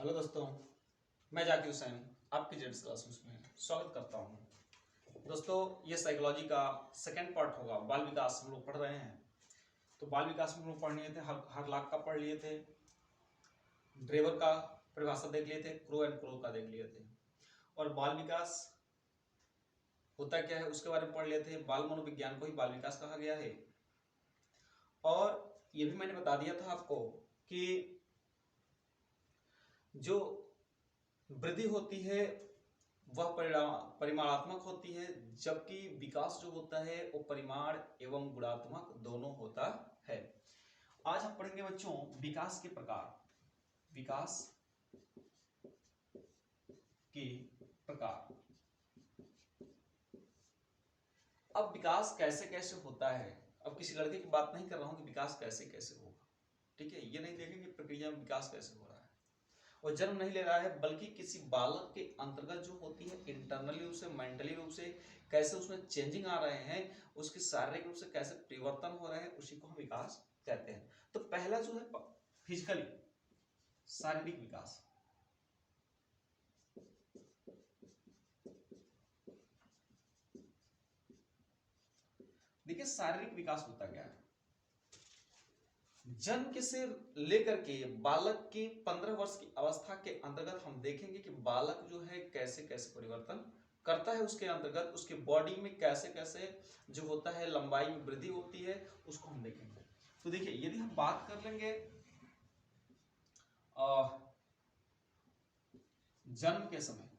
Hello दोस्तों, मैं जाकिर हुसैन आपकी जेड्स क्लासेस में स्वागत करता हूं। दोस्तों, ये साइकोलॉजी का सेकंड पार्ट होगा। बाल विकास हम लोग पढ़ रहे हैं, तो बाल विकास में हम लोग पढ़ लिए थे, हर लाख का पढ़ लिए थे, ड्रेवर का परिभाषा देख लिए थे, क्रो एंड क्रो का देख लिए थे, और बाल विकास होता क्या है उसके बारे में पढ़ लिए थे। बाल मनोविज्ञान को ही बाल विकास कहा गया है। और ये भी मैंने बता दिया था आपको कि जो वृद्धि होती है वह परिमाणात्मक होती है, जबकि विकास जो होता है वो परिमाण एवं गुणात्मक दोनों होता है। आज हम पढ़ेंगे बच्चों विकास के प्रकार। विकास के प्रकार। अब विकास कैसे कैसे होता है, अब किसी लड़के की बात नहीं कर रहा हूं कि विकास कैसे कैसे होगा, ठीक है। ये नहीं देखेंगे प्रक्रिया में विकास कैसे हो रहा है, वो जन्म नहीं ले रहा है, बल्कि किसी बालक के अंतर्गत जो होती है इंटरनली रूप से, मेंटली रूप से कैसे उसमें चेंजिंग आ रहे हैं, उसके शारीरिक रूप से कैसे परिवर्तन हो रहे हैं, उसी को हम विकास कहते हैं। तो पहला जो है फिजिकली शारीरिक विकास। देखिए शारीरिक विकास होता क्या है। जन्म के से लेकर के बालक के 15 वर्ष की अवस्था के अंतर्गत हम देखेंगे कि बालक जो है कैसे कैसे परिवर्तन करता है, उसके अंतर्गत उसके बॉडी में कैसे कैसे जो होता है लंबाई में वृद्धि होती है, उसको हम देखेंगे। तो देखिए यदि हम बात कर लेंगे जन्म के समय,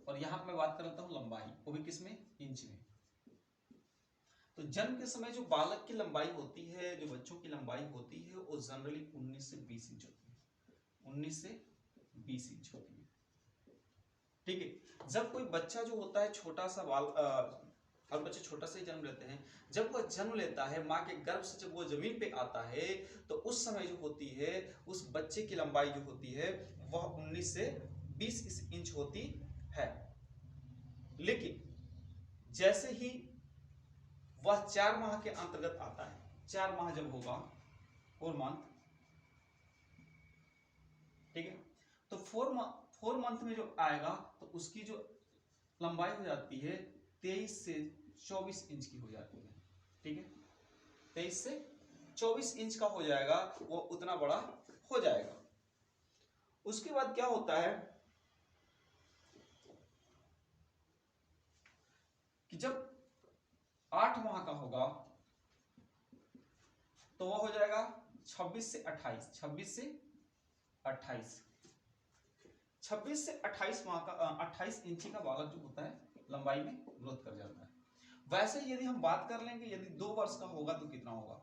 और यहां पर मैं बात कर लेता हूं लंबाई, वो भी किसमें, इंच में। तो जन्म के समय जो बालक की लंबाई होती है, जो बच्चों की लंबाई होती है, वो जनरली 19 से 20 इंच होती है। 19 से 20 इंच होती है, ठीक है। जब कोई बच्चा जो होता है छोटा सा हर बच्चे छोटा से ही जन्म लेते हैं, जब वह जन्म लेता है माँ के गर्भ से, जब वो जमीन पे आता है, तो उस समय जो होती है उस बच्चे की लंबाई जो होती है वह 19 से 20 इंच होती है। लेकिन जैसे ही वह 4 माह के अंतर्गत आता है, 4 माह जब होगा, 4 मंथ, ठीक है, तो 4 मंथ में जो आएगा तो उसकी जो लंबाई हो जाती है 23 से 24 इंच की हो जाती है, ठीक है। 23 से 24 इंच का हो जाएगा, वो उतना बड़ा हो जाएगा। उसके बाद क्या होता है कि जब 8 माह का होगा तो वह हो जाएगा 26 से 28, 26 से 28, 26 से 28 माह का 28 इंची का बालक जो होता है लंबाई में ग्रोथ कर जाता है। वैसे यदि हम बात कर लेंगे, यदि 2 वर्ष का होगा तो कितना होगा,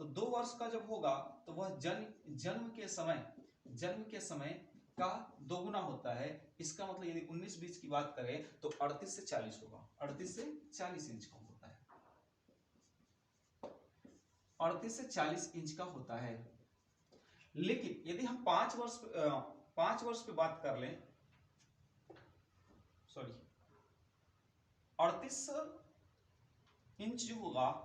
तो 2 वर्ष का जब होगा तो वह जन्म के समय का दोगुना होता है। इसका मतलब यदि 19-20 की बात करें तो 38 से 40 होगा, 38 से 40 इंच का होता है, 38 से 40 इंच का होता है। लेकिन यदि हम 5 वर्ष पे बात कर लें, सॉरी 38 इंच जो होगा,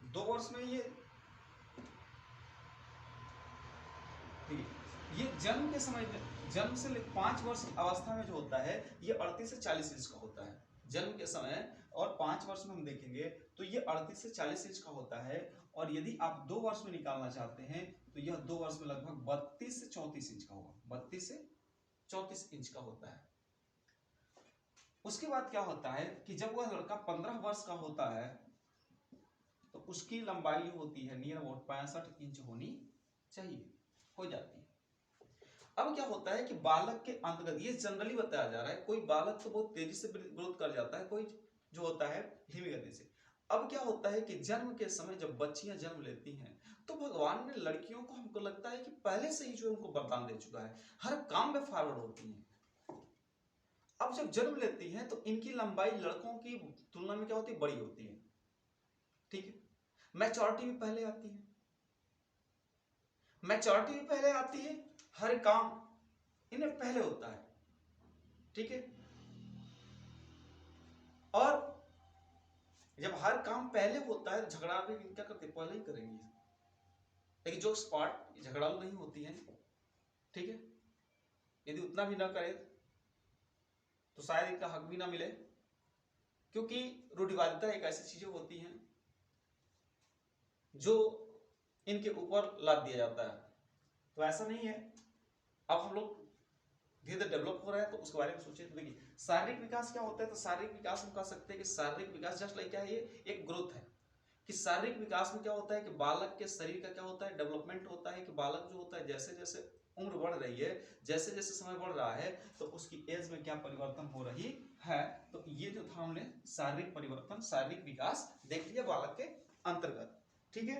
दो वर्ष में ये, ठीक है, ये जन्म के समय, जन्म से 5 वर्ष की अवस्था में जो होता है ये 38 से 40 इंच का होता है जन्म के समय, और 5 वर्ष में हम देखेंगे तो ये 38 से 40 इंच का होता है। और यदि आप 2 वर्ष में निकालना चाहते हैं तो यह 2 वर्ष में लगभग 32 से 34 इंच का होगा, 32 से 34 इंच का होता है। उसके बाद क्या होता है कि जब वह लड़का 15 वर्ष का होता है तो उसकी लंबाई होती है नियर अबाउट 65 इंच होनी चाहिए, हो जाती है। अब क्या होता है कि बालक के अंतर्गत, ये जनरली बताया जा रहा है, कोई बालक तो बहुत तेजी से ग्रोथ कर जाता है, कोई जो होता है धीमी गति से। अब क्या होता है कि जन्म के समय जब बच्चियां जन्म लेती हैं तो भगवान ने लड़कियों को, हमको लगता है कि पहले से ही जो उनको वरदान दे चुका है, हर काम में फॉरवर्ड होती हैं। अब जब जन्म लेती हैं तो इनकी लंबाई लड़कों की तुलना में क्या होती है, बड़ी होती है, ठीक है। मैच्योरिटी भी पहले आती है, मैच्योरिटी भी पहले आती है, हर काम इन्हें पहले होता है, ठीक है। और जब हर काम पहले होता है, झगड़ा भी क्या करते हैं, पहले ही करेंगे। लेकिन जो स्पॉट झगड़ालू नहीं होती है, ठीक है, यदि उतना भी ना करे तो शायद इनका हक भी ना मिले, क्योंकि रूढ़िवादिता एक ऐसी चीजें होती हैं जो इनके ऊपर लाद दिया जाता है। तो ऐसा नहीं है। अब हम लोग धीरे धीरे डेवलप हो रहा है तो उसके बारे में सोचे। तो देखिए शारीरिक विकास क्या होता है, तो शारीरिक विकास हम कह सकते हैं कि शारीरिक विकास जस्ट लाइक क्या है, ये एक ग्रोथ है। कि शारीरिक विकास में क्या होता है कि बालक के शरीर का क्या होता है, डेवलपमेंट होता है। कि बालक जो होता है जैसे जैसे उम्र बढ़ रही है, जैसे जैसे समय बढ़ रहा है, तो उसकी एज में क्या परिवर्तन हो रही है। तो ये जो था हमने शारीरिक परिवर्तन, शारीरिक विकास देख लिया बालक के अंतर्गत, ठीक है।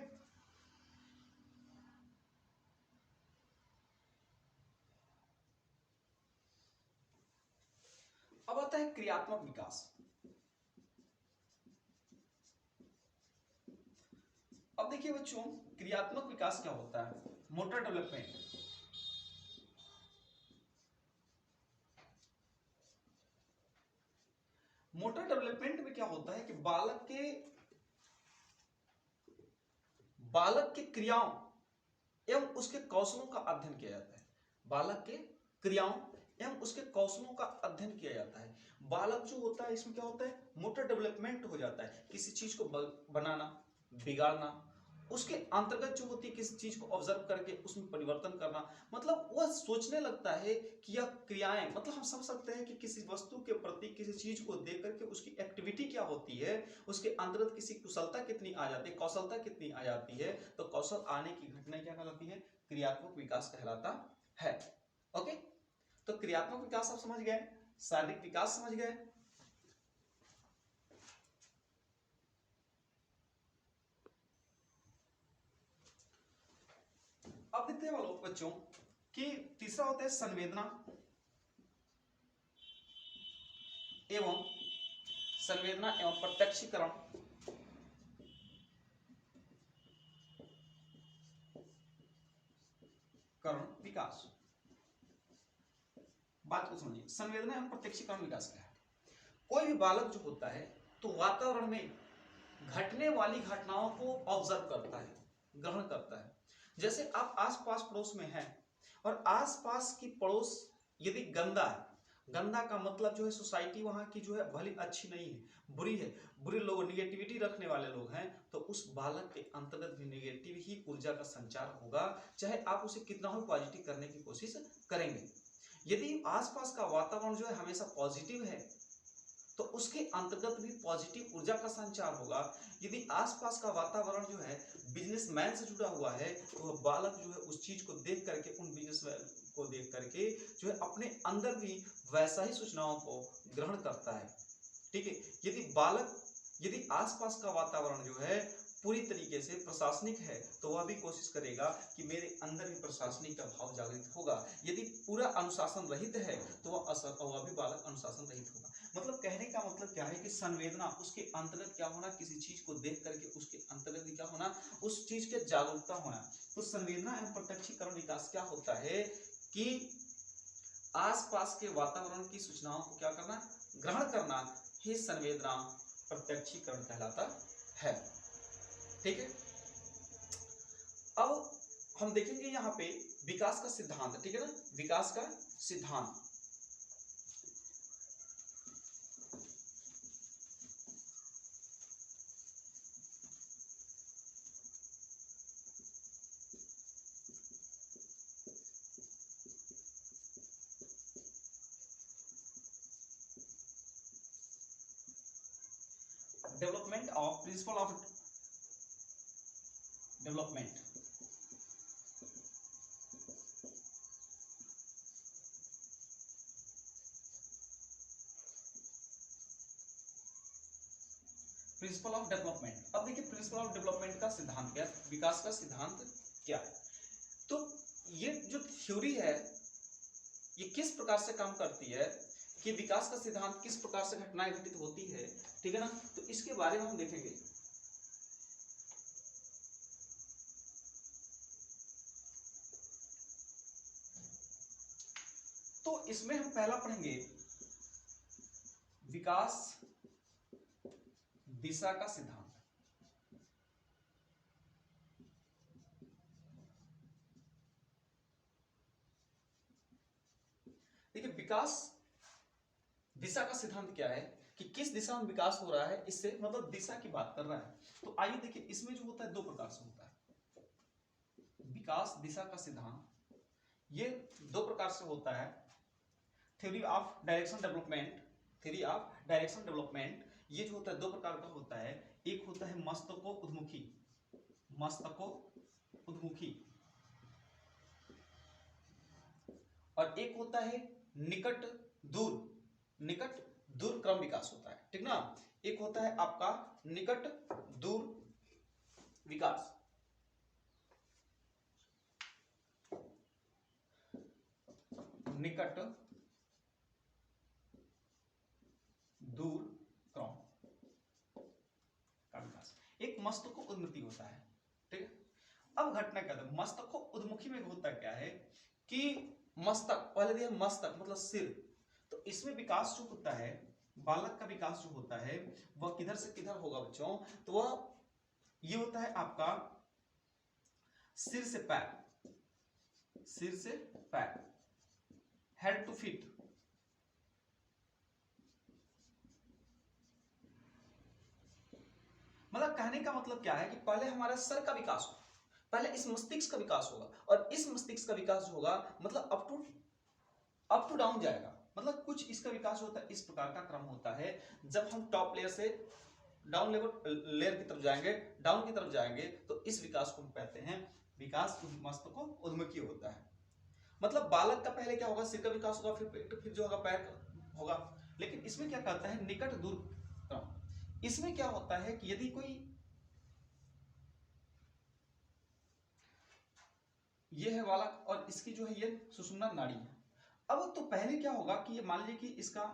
अब आता है क्रियात्मक विकास। अब देखिए बच्चों, क्रियात्मक विकास क्या होता है, मोटर डेवलपमेंट। मोटर डेवलपमेंट में क्या होता है कि बालक के क्रियाओं एवं उसके कौशलों का अध्ययन किया जाता है। बालक के क्रियाओं एवं उसके कौशलों का अध्ययन किया जाता है। बालक जो होता है इसमें क्या होता है, मोटर डेवलपमेंट हो जाता है। किसी चीज को बनाना, बिगाड़ना, उसके अंतर्गत जो होती है किसी चीज को ऑब्जर्व करके उसमें परिवर्तन करना, मतलब वह सोचने लगता है कि यह क्रियाएं, मतलब हम समझ सकते हैं कि किसी वस्तु के प्रति, किसी चीज को देख करके उसकी एक्टिविटी क्या होती है, उसके अंतर्गत किसी कुशलता कितनी आ जाती है, कौशलता कितनी आ जाती है। तो कौशल आने की घटना क्या कहलाती है, क्रियात्मक विकास कहलाता है। ओके, तो क्रियात्मक विकास आप समझ गए, शारीरिक विकास समझ गए। अब देखते हैं बच्चों कि तीसरा होता है संवेदना एवं प्रत्यक्षीकरण विकास। बात को समझिए, संवेदना एवं प्रत्यक्षीकरण विकास क्या है। कोई भी बालक जो होता है तो वातावरण में घटने वाली घटनाओं को ऑब्जर्व करता है, ग्रहण करता है। जैसे आप आसपास पड़ोस में हैं और आसपास की पड़ोस यदि गंदा है, गंदा का मतलब जो है सोसाइटी वहां की जो है भली अच्छी नहीं है, बुरी है, बुरे लोग, निगेटिविटी रखने वाले लोग हैं, तो उस बालक के अंतर्गत भी निगेटिव ही ऊर्जा का संचार होगा, चाहे आप उसे कितना ही पॉजिटिव करने की कोशिश करेंगे। यदि आसपास का वातावरण जो है हमेशा पॉजिटिव है तो उसके अंतर्गत भी पॉजिटिव ऊर्जा का संचार होगा। यदि आसपास का वातावरण जो है बिजनेसमैन से जुड़ा हुआ है तो वह बालक जो है उस चीज को देख करके, उन बिजनेसमैन को देख करके जो है अपने अंदर भी वैसा ही सूचनाओं को ग्रहण करता है, ठीक है। यदि आसपास का वातावरण जो है पूरी तरीके से प्रशासनिक है तो वह भी कोशिश करेगा कि मेरे अंदर भी प्रशासनिक का भाव जागृत होगा। यदि पूरा अनुशासन रहित है तो वह भी बालक अनुशासन रहित होगा। मतलब कहने का मतलब क्या है कि संवेदना, उसके अंतर्गत क्या होना, किसी चीज को देख करके उसके अंतर्गत क्या होना, उस चीज के जागरूकता होना। तो संवेदना एवं प्रत्यक्षीकरण विकास क्या होता है कि आसपास के वातावरण की सूचनाओं को क्या करना, ग्रहण करना ही संवेदना प्रत्यक्षीकरण कहलाता है, ठीक है। अब हम देखेंगे यहाँ पे विकास का सिद्धांत, ठीक है ना, विकास का सिद्धांत। Development of principle of development. Principle of development. अब देखिए प्रिंसिपल ऑफ डेवलपमेंट का सिद्धांत क्या है, विकास का सिद्धांत क्या है। तो ये जो थ्योरी है ये किस प्रकार से काम करती है कि विकास का सिद्धांत किस प्रकार से घटनाएं घटित होती है, ठीक है ना, तो इसके बारे में हम देखेंगे। तो इसमें हम पहला पढ़ेंगे विकास दिशा का सिद्धांत। देखिए विकास दिशा का सिद्धांत क्या है कि किस दिशा में विकास हो रहा है, इससे मतलब दिशा की बात कर रहा है। तो आइए देखिए इसमें जो होता है दो प्रकार से होता है विकास दिशा का सिद्धांत। ये दो प्रकार से होता है, theory of direction development, theory of direction development. ये जो होता है दो प्रकार का होता है, एक होता है मस्तको उद्मुखी, मस्तको उद्मुखी, और एक होता है निकट दूर, निकट दूर क्रम विकास होता है, ठीक ना। एक होता है आपका निकट दूर विकास, निकट दूर क्रम का विकास, एक मस्तको उन्मुखी होता है, ठीक है। अब घटना क्या है, मस्तको उन्मुखी में होता क्या है कि मस्तक, पहले दिया मस्तक मतलब सिर, तो इसमें विकास जो होता है, बालक का विकास जो होता है वह किधर से किधर होगा बच्चों, तो वह ये होता है आपका सिर से पैर, सिर से पैर, हेड टू फीट। मतलब कहने का मतलब क्या है कि पहले हमारा सर का विकास होगा, पहले इस मस्तिष्क का विकास होगा, और इस मस्तिष्क का विकास जो होगा मतलब अप टू डाउन जाएगा, मतलब कुछ इसका विकास होता है, इस प्रकार का क्रम होता है। जब हम टॉप लेयर से डाउन लेयर की तरफ जाएंगे, डाउन की तरफ जाएंगे, तो इस विकास को हम कहते हैं विकास मस्तको उन्मुखी होता है। मतलब बालक का पहले क्या होगा, सिर का विकास होगा, फिर पेट, फिर जो होगा पैर होगा। लेकिन इसमें क्या कहता है निकट दूर क्रम। इसमें क्या होता है कि यदि कोई ये है बालक और इसकी जो है ये सुषुम्ना नाड़ी है, अब तो पहले क्या होगा कि ये मान लीजिए कि इसका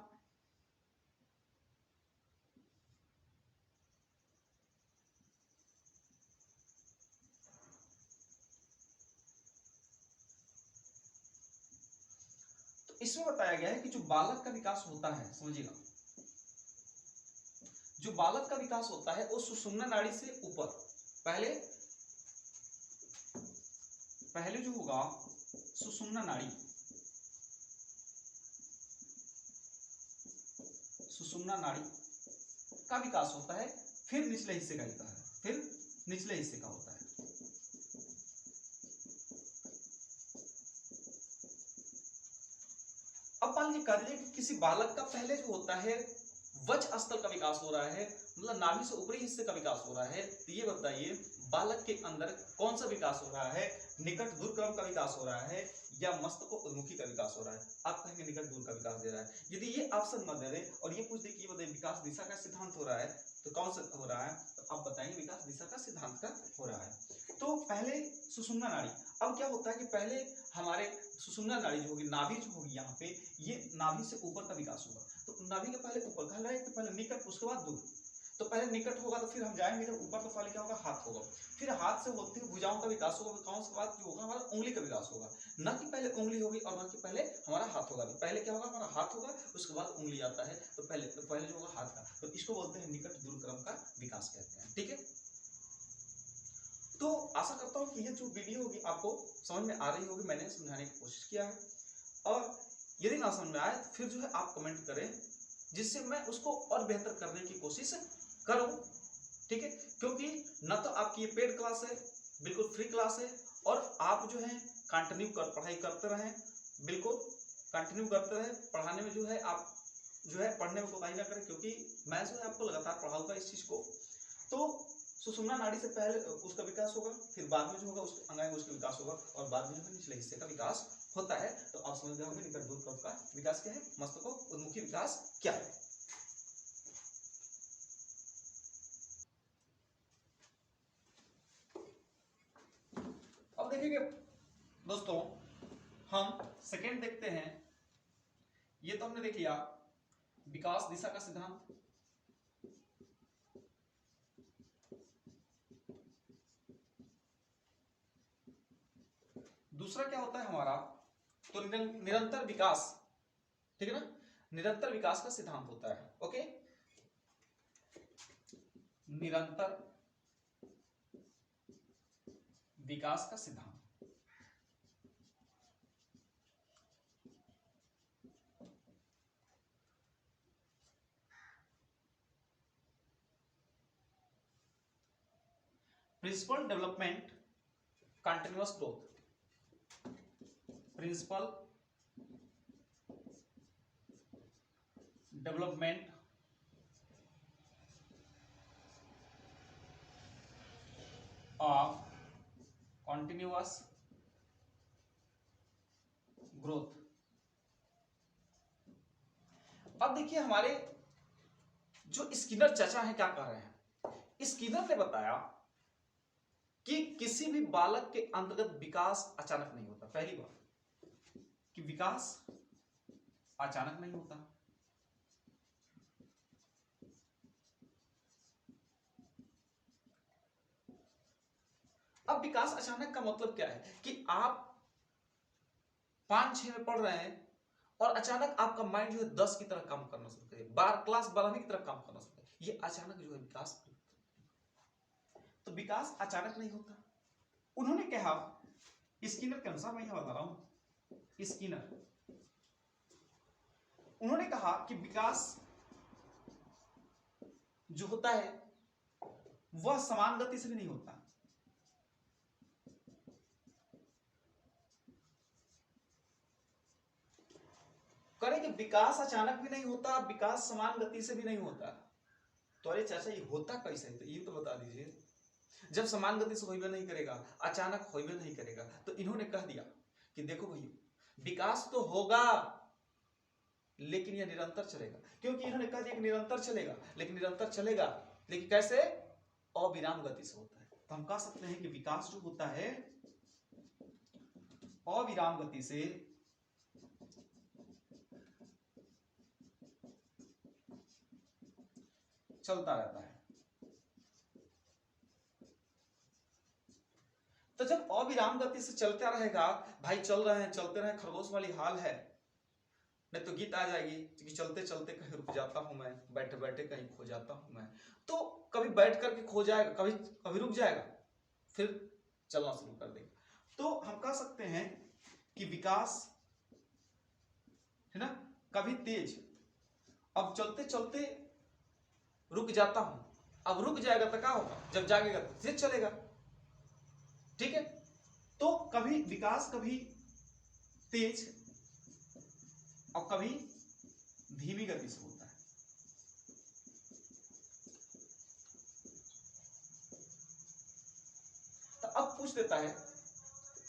तो इसमें बताया गया है कि जो बालक का विकास होता है, समझिएगा, जो बालक का विकास होता है वो सुषुम्ना नाड़ी से ऊपर, पहले पहले जो होगा सुषुम्ना नाड़ी, सुषुम्ना नाड़ी का विकास होता है, फिर निचले हिस्से का होता है, फिर निचले हिस्से का होता है। अब मान लीजिए कह दीजिए कि किसी बालक का पहले जो होता है वक्ष स्थल का विकास हो रहा है, मतलब नाभि से ऊपरी हिस्से का विकास हो रहा है, तो ये बताइए बालक के अंदर कौन सा विकास हो रहा है, निकट दूर क्रम का विकास हो रहा है या मस्तको उन्मुखी का विकास हो रहा है। आप कहेंगे निकट दूर का विकास दे रहा है। यदि ये ऑप्शन मत दे दें और ये पूछ दे कि ये बताइए विकास दिशा का सिद्धांत हो रहा है, तो कौन सा हो रहा है, तो आप बताएंगे विकास दिशा का सिद्धांत का हो रहा है। तो पहले सुषुम्ना नाड़ी, अब क्या होता है कि पहले हमारे सुषुम्ना नाड़ी जो होगी, नाभि जो होगी यहाँ पे, ये नाभि से ऊपर का विकास होगा, तो नाभि के पहले ऊपर कह रहा है कि पहले निकट उसके बाद दूर, तो पहले निकट होगा तो फिर हम जाएंगे जब ऊपर, तो पहले क्या होगा हाथ होगा, फिर हाथ से होते हुए भुजाओं का विकास होगा, भुजाओं के बाद जो होगा हमारा उंगली का विकास होगा, न कि पहले उंगली होगी और न कि पहले हमारा हाथ होगा। पहले क्या होगा हमारा हाथ होगा, उसके बाद उंगली आता है, तो पहले जो होगा हाथ का, तो इसको बोलते हैं निकट दूर क्रम का विकास कहते हैं, ठीक है। तो आशा करता हूँ कि ये जो वीडियो होगी आपको समझ में आ रही होगी, मैंने समझाने की कोशिश किया है, और यदि ना समझ में आए तो फिर जो है आप कमेंट करें, जिससे मैं उसको और बेहतर करने की कोशिश करूं, ठीक है। क्योंकि न तो आपकी ये पेड क्लास है, बिल्कुल फ्री क्लास है, और आप जो है कंटिन्यू पढ़ाई करते रहें, बिल्कुल कंटिन्यू करते रहें पढ़ाने में, जो है आप जो है पढ़ने में कोताही ना करें, क्योंकि मैं जो है आपको लगातार पढ़ाऊंगा इस चीज को। तो सुषुम्ना नाड़ी से पहले उसका विकास होगा, फिर बाद में जो होगा उसके अंगांग उसका विकास होगा, और बाद में जो है निचले हिस्से का विकास होता है। तो आप समझ गए होंगे निकट दूर क्रम का विकास क्या है, मस्तको उन्मुखी विकास क्या है। अब देखिए दोस्तों, हम सेकेंड देखते हैं। ये तो हमने देख लिया विकास दिशा का सिद्धांत। दूसरा क्या होता है हमारा, तो निरंतर विकास, ठीक है ना, निरंतर विकास का सिद्धांत होता है, ओके। निरंतर विकास का सिद्धांत। Principle development continuous growth, principle development of continuous growth. अब देखिए हमारे जो स्किनर चाचा हैं क्या कह रहे हैं, स्किनर ने बताया कि किसी भी बालक के अंतर्गत विकास अचानक नहीं होता। पहली बात कि विकास अचानक नहीं होता। अब विकास अचानक का मतलब क्या है कि आप 5-6 में पढ़ रहे हैं और अचानक आपका माइंड जो है 10 की तरह काम करना शुरू करे, 12 क्लास 12वीं की तरह काम करना शुरू करे, ये अचानक जो है विकास। तो विकास अचानक नहीं होता। उन्होंने कहा, स्किनर के अनुसार मैं यहां बता रहा हूं, स्किनर उन्होंने कहा कि विकास जो होता है वह समान गति से भी नहीं होता। करें कि विकास अचानक भी नहीं होता, विकास समान गति से भी नहीं होता। तो अरे चाचा ये होता कैसे है, तो ये तो बता दीजिए। जब समान गति से होइबे नहीं करेगा, अचानक होइबे नहीं करेगा, तो इन्होंने कह दिया कि देखो भाई विकास तो होगा लेकिन यह निरंतर चलेगा। क्योंकि इन्होंने कहा कि निरंतर चलेगा, लेकिन निरंतर चलेगा लेकिन कैसे? अविराम गति से होता है। तो हम कह सकते हैं कि विकास जो होता है अविराम गति से चलता रहता है। तो जब अविराम गति से चलता रहेगा, भाई चल रहे हैं चलते रहे, खरगोश वाली हाल है, नहीं तो गीत आ जाएगी कि चलते चलते कहीं रुक जाता हूं मैं, बैठे बैठे कहीं खो जाता हूं मैं। तो कभी बैठ करके खो जाएगा, कभी कभी रुक जाएगा, फिर चलना शुरू कर देगा। तो हम कह सकते हैं कि विकास है ना, कभी तेज, अब चलते चलते रुक जाता हूं, अब रुक जाएगा तो क्या होगा, जब जागेगा तो तेज चलेगा। ठीक है, तो कभी विकास कभी तेज और कभी धीमी गति से होता है। तो अब पूछ देता है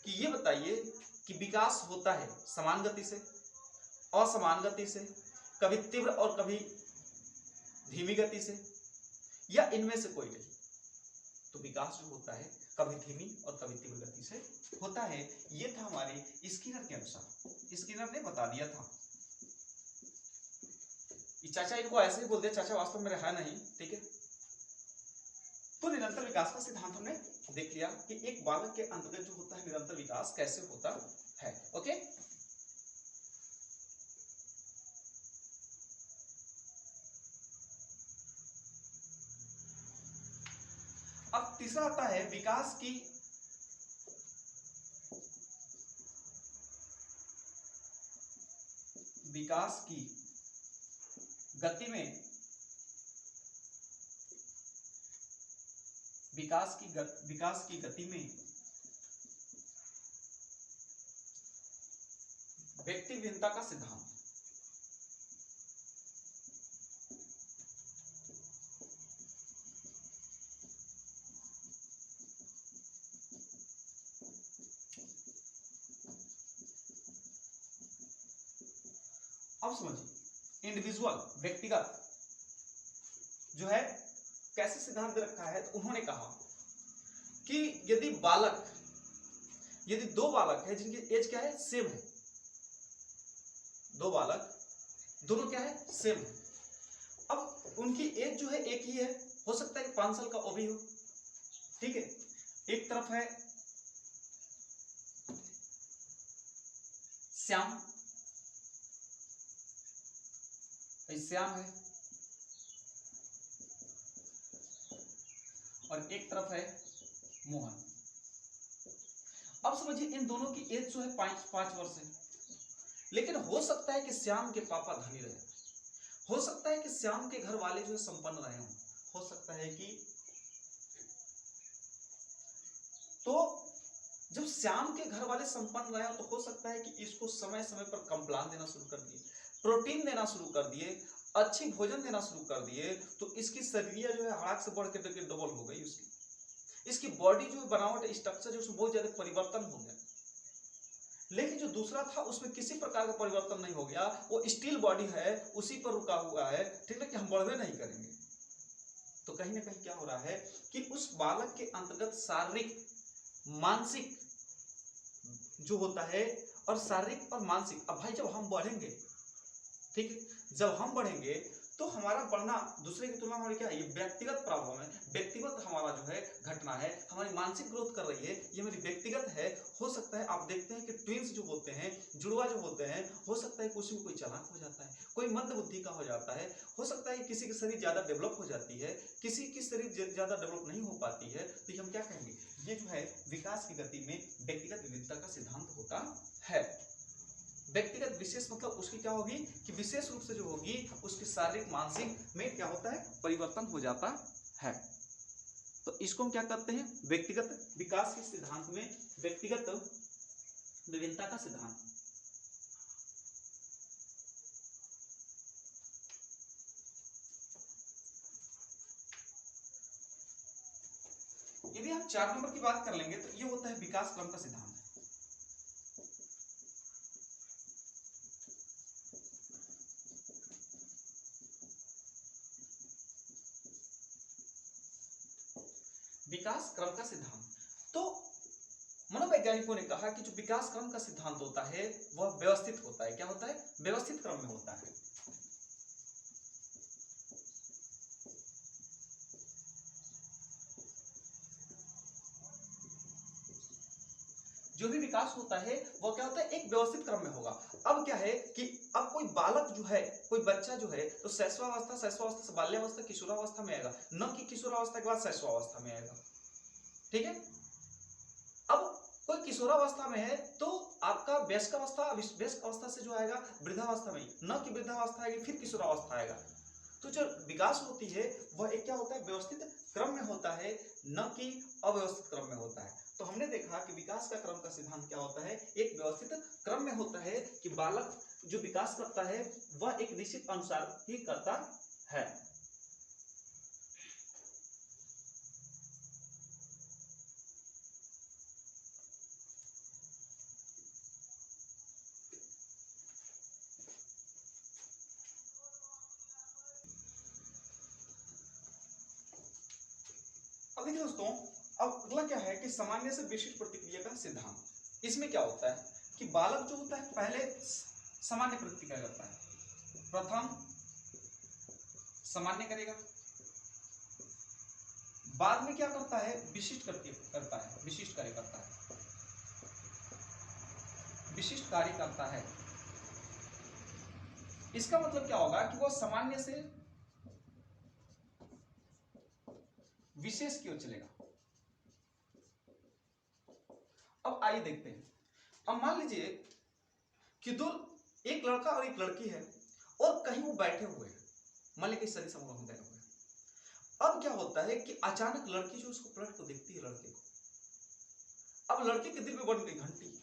कि ये बताइए कि विकास होता है समान गति से, असमान गति से, कभी तीव्र और कभी धीमी गति से, या इनमें से कोई नहीं। तो विकास जो होता है कभी धीमी और कभी तीव्र गति से होता है। ये था हमारे स्किनर के अनुसार, स्किनर ने बता दिया था। चाचा इनको ऐसे ही बोल दिया, चाचा वास्तव में है नहीं। ठीक है, तो निरंतर विकास का सिद्धांत हमने देख लिया कि एक बालक के अंतर्गत जो होता है निरंतर विकास कैसे होता है। ओके, अब तीसरा आता है विकास की गति में, विकास की गति में व्यक्ति भिन्नता का सिद्धांत। अब समझिए इंडिविजुअल व्यक्तिगत जो है कैसे सिद्धांत दे रखा है। तो उन्होंने कहा कि यदि दो बालक है जिनकी एज क्या है, सेम है, दो बालक दोनों क्या है, सेम है। अब उनकी एज जो है एक ही है, हो सकता है कि 5 साल का वो भी हो। ठीक है, एक तरफ है श्याम, श्याम है, और एक तरफ है मोहन। अब समझिए इन दोनों की एज जो है 5 वर्ष है, लेकिन हो सकता है कि श्याम के पापा धनी रहे, हो सकता है कि श्याम के घर वाले जो है संपन्न रहे हों, हो सकता है कि तो जब श्याम के घर वाले संपन्न रहे हो तो हो सकता है कि इसको समय समय पर कम्प्लान देना शुरू कर दिए, प्रोटीन देना शुरू कर दिए, अच्छी भोजन देना शुरू कर दिए, तो इसकी शरीर जो है हड़ाक से बढ़ के डबल हो गई, इसकी बॉडी जो बनावट स्ट्रक्चर जो उसमें बहुत ज्यादा परिवर्तन हो गया। लेकिन जो दूसरा था उसमें किसी प्रकार का परिवर्तन नहीं हो गया, वो स्टील बॉडी है, उसी पर रुका हुआ है, ठीक है, कि हम बढ़वे नहीं करेंगे। तो कहीं ना कहीं क्या हो रहा है कि उस बालक के अंतर्गत शारीरिक मानसिक जो होता है, और शारीरिक और मानसिक, अब भाई जब हम बढ़ेंगे, ठीक है, जब हम बढ़ेंगे तो हमारा बढ़ना दूसरे की तुलना में हमारी क्या है, ये व्यक्तिगत प्रॉब्लम है, व्यक्तिगत हमारा जो है घटना है, हमारी मानसिक ग्रोथ कर रही है, ये मेरी व्यक्तिगत है। हो सकता है आप देखते हैं कि ट्विंस जो होते हैं, जुड़वा जो होते हैं, हो सकता है कि उसमें कोई चालाक हो जाता है, कोई मंद बुद्धि का हो जाता है, हो सकता है कि किसी की शरीर ज्यादा डेवलप हो जाती है, किसी की शरीर ज्यादा डेवलप नहीं हो पाती है। तो ये हम क्या कहेंगे, ये जो है विकास की गति में व्यक्तिगत विविधता का सिद्धांत होता है। व्यक्तिगत विशेष मतलब उसकी क्या होगी कि विशेष रूप से जो होगी उसके शारीरिक मानसिक में क्या होता है, परिवर्तन हो जाता है। तो इसको हम क्या कहते हैं, व्यक्तिगत विकास के सिद्धांत में व्यक्तिगत विभिन्नता का सिद्धांत। यदि हम 4 नंबर की बात कर लेंगे तो ये होता है विकास क्रम का सिद्धांत। विकास क्रम का सिद्धांत, तो मनोवैज्ञानिकों ने कहा कि जो विकास क्रम का सिद्धांत होता है वह व्यवस्थित होता है। क्या होता है, व्यवस्थित क्रम में होता है। जो भी विकास होता है वो क्या होता है, एक व्यवस्थित क्रम में होगा। अब क्या है कि अब कोई बालक जो है, कोई बच्चा जो है, तो शैशवावस्था से बाल्यावस्था किशोरावस्था में आएगा, न कि किशोरावस्था के बाद शैशवावस्था में आएगा, ठीक है। अब कोई किशोरावस्था में है तो आपका वयस्कावस्था, वयस्क अवस्था से जो आएगा वृद्धावस्था में, न कि वृद्धावस्था आएगी फिर किशोरावस्था आएगा। तो जो विकास होती है वह एक क्या होता है, व्यवस्थित क्रम में होता है, न कि अव्यवस्थित क्रम में होता है। तो हमने देखा कि विकास का क्रम का सिद्धांत क्या होता है, एक व्यवस्थित क्रम में होता है कि बालक जो विकास करता है वह एक निश्चित अनुसार ही करता है। अब देखिए दोस्तों, अब अगला क्या है कि सामान्य से विशिष्ट प्रतिक्रिया का सिद्धांत। इसमें क्या होता है कि बालक जो होता है पहले सामान्य प्रतिक्रिया करता है, प्रथम सामान्य करेगा, बाद में क्या करता है, विशिष्ट करता है, विशिष्ट कार्य करता है, विशिष्ट कार्य करता है। इसका मतलब क्या होगा कि वह सामान्य से विशेष की ओर चलेगा। अब आइए देखते हैं। अब मान लीजिए कि दो, एक लड़का और एक लड़की है और कहीं वो बैठे हुए हैं, मान लीजिए सही समूह में बैठे हुए हैं। अब क्या होता है कि अचानक लड़की जो उसको पलट को देखती है, लड़के को, अब लड़के के दिल में बन गई घंटी।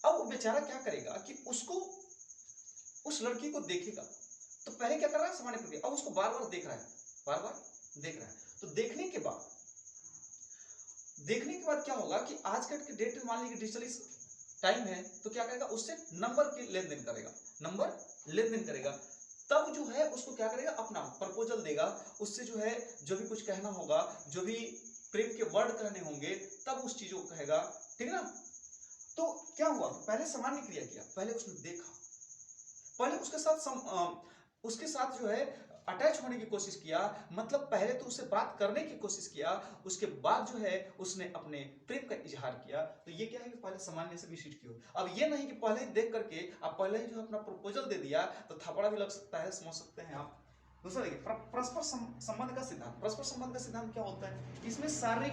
अब वो बेचारा क्या करेगा कि उसको, उस लड़की को देखेगा, तो पहले क्या कर रहा है, सामान्य प्रक्रिया, अब उसको बार बार देख रहा है, बार बार देख रहा है। तो देखने के बाद क्या होगा कि आजकल के डेट में मान लीजिए डिजिटल टाइम है, तो क्या करेगा, उससे नंबर की लेन देन करेगा, नंबर लेन देन करेगा। तब जो है उसको क्या करेगा, अपना प्रपोजल देगा, उससे जो है जो भी कुछ कहना होगा, जो भी प्रेम के वर्ड कहने होंगे, तब उस चीजों को कहेगा, ठीक है ना। तो क्या हुआ, पहले सामान्य क्रिया किया, पहले उसने देखा, पहले उसके साथ जो है अटैच होने की कोशिश किया, मतलब पहले तो उससे बात करने की कोशिश किया, उसके बाद जो है उसने अपने प्रेम का इजहार किया। तो ये क्या है कि पहले सामान्य से विशिष्ट की हो। अब ये नहीं कि पहले ही देख करके आप पहले ही जो अपना प्रपोजल दे दिया, तो थपड़ा भी लग सकता है, समझ सकते हैं आप, दूसरा देखिए परस्पर संबंध का सिद्धांत। परस्पर संबंध का सिद्धांत क्या होता है? इसमें शारीरिक,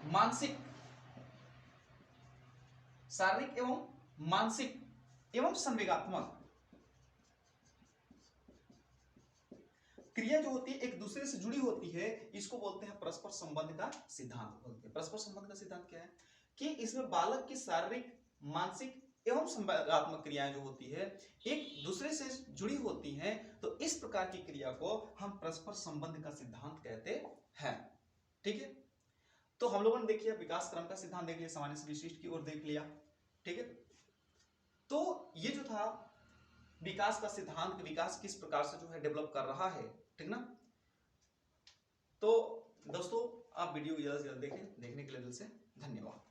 मानसिक, शारीरिक एवं मानसिक एवं संवेगात्मक क्रिया जो होती है एक दूसरे से जुड़ी होती है, इसको बोलते हैं परस्पर संबंध का सिद्धांत बोलते हैं। परस्पर संबंध का सिद्धांत क्या है कि इसमें बालक की शारीरिक, मानसिक एवं संवेगात्मक क्रियाएं जो होती है एक दूसरे से जुड़ी होती हैं, तो इस प्रकार की क्रिया को हम परस्पर संबंध का सिद्धांत कहते हैं। ठीक है, तो हम लोगों ने देखिए विकास क्रम का सिद्धांत देख लिया, सामान्य से विशिष्ट की ओर देख लिया। ठीक है, तो ये जो था विकास का सिद्धांत, विकास किस प्रकार से जो है डेवलप कर रहा है, ठीक ना। तो दोस्तों आप वीडियो ज्यादा से ज्यादा देखें, देखने के लिए दिल से धन्यवाद।